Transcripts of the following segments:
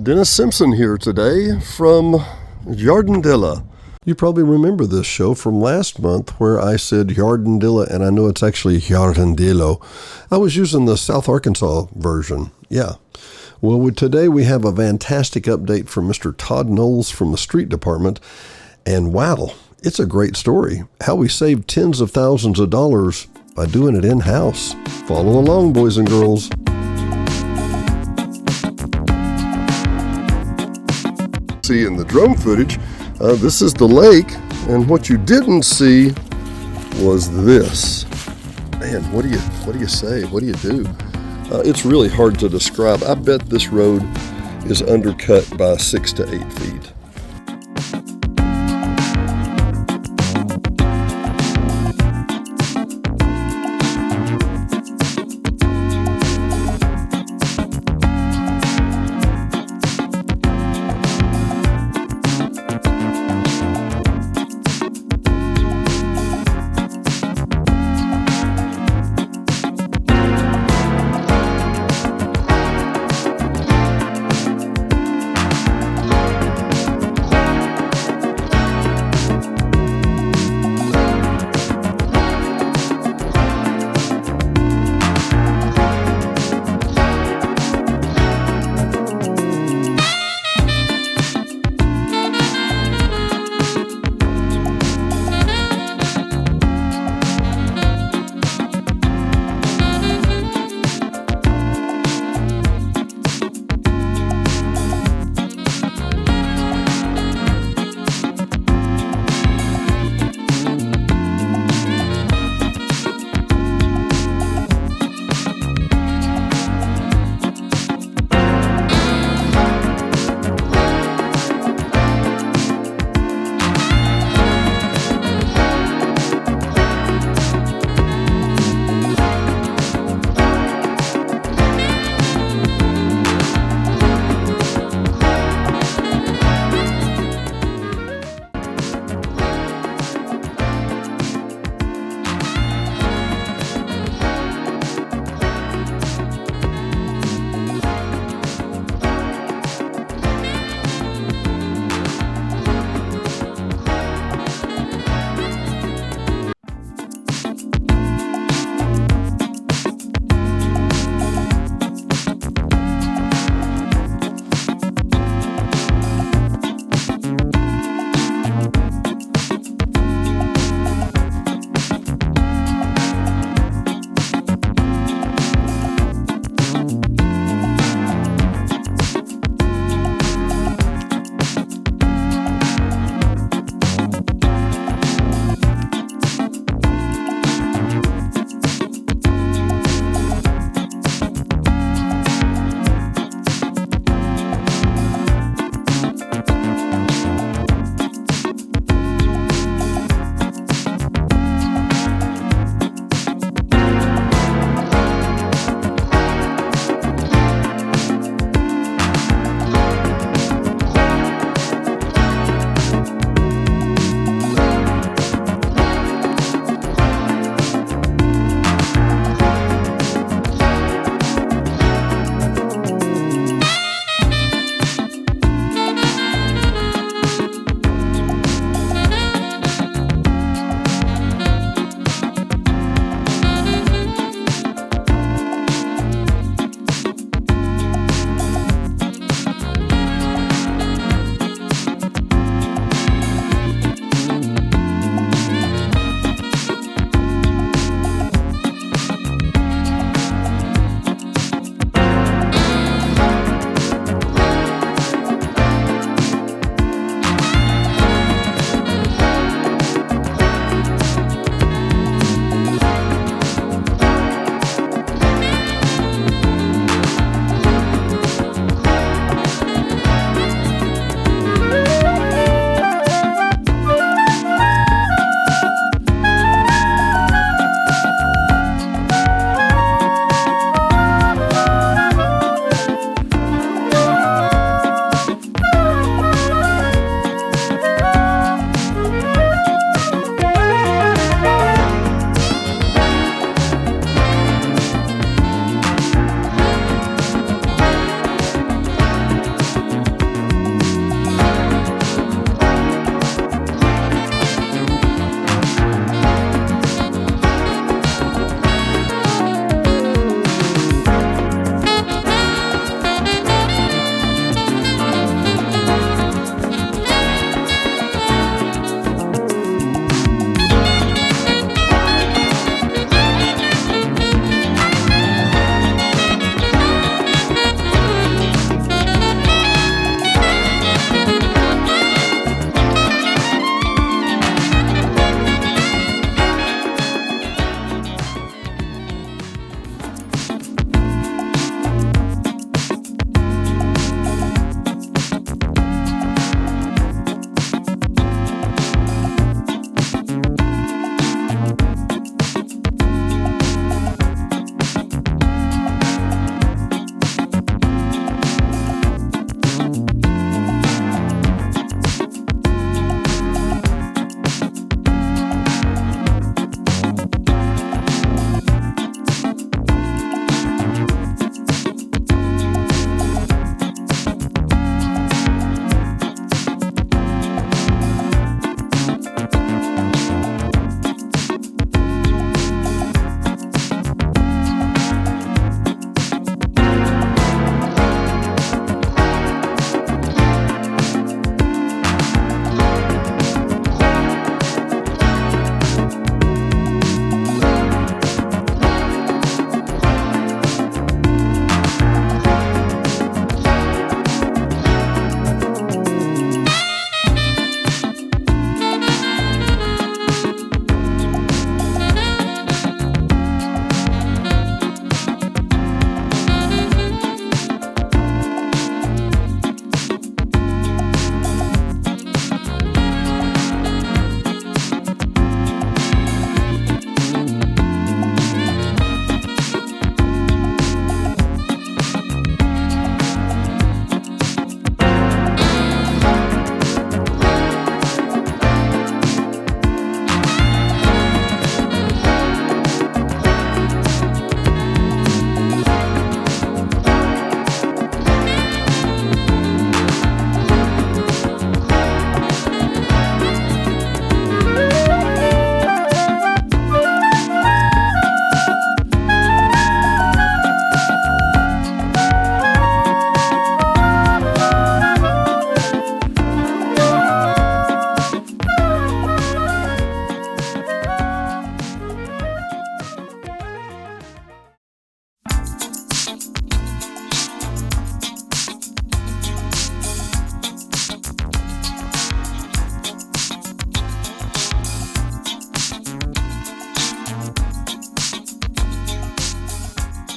Diana Simpson here today from Jarandilla. You probably remember this show from last month where I said Jarandilla, and I know it's actually Jarandillo. I was using the South Arkansas version. Yeah. Well, today we have a fantastic update from Mr. Todd Knowles from the Street Department. And wow, it's a great story. How we saved tens of thousands of dollars by doing it in-house. Follow along, boys and girls. See in the drone footage, this is the lake, and what you didn't see was this. Man, what do you say? What do you do? It's really hard to describe. I bet this road is undercut by 6 to 8 feet.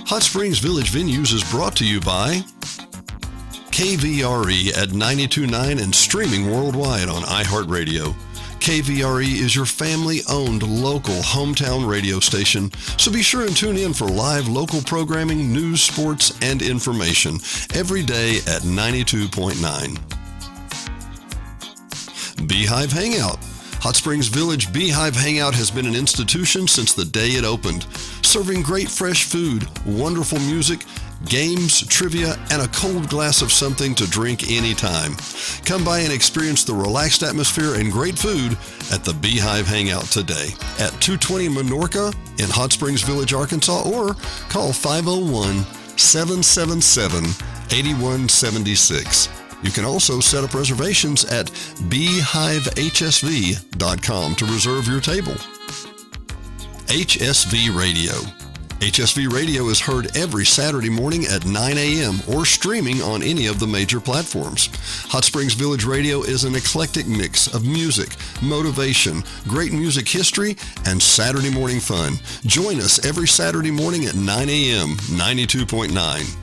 Hot Springs Village Venues is brought to you by KVRE at 92.9 and streaming worldwide on iHeartRadio. KVRE is your family-owned local hometown radio station, so be sure and tune in for live local programming, news, sports, and information every day at 92.9. Beehive Hangout. Hot Springs Village Beehive Hangout has been an institution since the day it opened, serving great fresh food, wonderful music, games, trivia, and a cold glass of something to drink anytime. Come by and experience the relaxed atmosphere and great food at the Beehive Hangout today at 220 Minorca in Hot Springs Village, Arkansas, or call 501-777-8176. You can also set up reservations at beehivehsv.com to reserve your table. HSV Radio. HSV Radio is heard every Saturday morning at 9 a.m. or streaming on any of the major platforms. Hot Springs Village Radio is an eclectic mix of music, motivation, great music history, and Saturday morning fun. Join us every Saturday morning at 9 a.m., 92.9.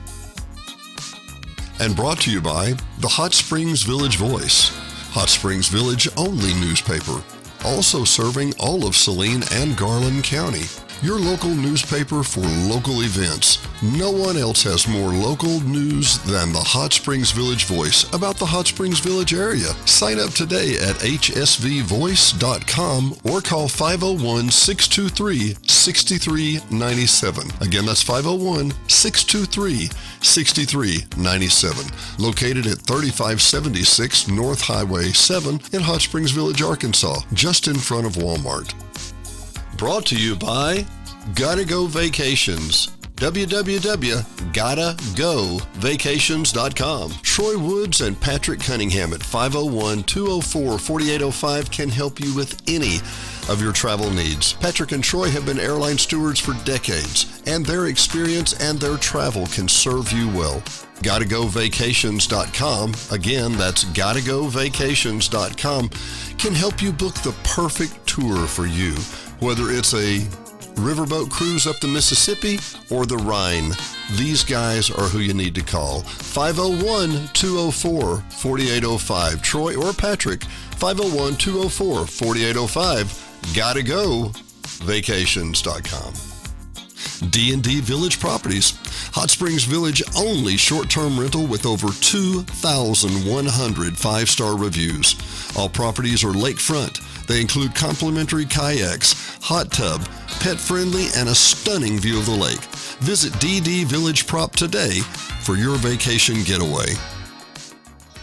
And brought to you by the Hot Springs Village Voice, Hot Springs Village only newspaper, also serving all of Saline and Garland County. Your local newspaper for local events. No one else has more local news than the Hot Springs Village Voice about the Hot Springs Village area. Sign up today at hsvvoice.com or call 501-623-6397. Again, that's 501-623-6397. Located at 3576 North Highway 7 in Hot Springs Village, Arkansas, just in front of Walmart. Brought to you by Gotta Go Vacations. www.gottagovacations.com. Troy Woods and Patrick Cunningham at 501-204-4805 can help you with any of your travel needs. Patrick and Troy have been airline stewards for decades, and their experience and their travel can serve you well. GottaGoVacations.com, again, that's GottaGoVacations.com, can help you book the perfect tour for you, whether it's a riverboat cruise up the Mississippi or the Rhine. These guys are who you need to call. 501-204-4805. Troy or Patrick, 501-204-4805. GottaGoVacations.com. D&D Village Properties. Hot Springs Village only short-term rental with over 2,100 five-star reviews. All properties are lakefront. They include complimentary kayaks, hot tub, pet-friendly, and a stunning view of the lake. Visit DD Village Prop today for your vacation getaway.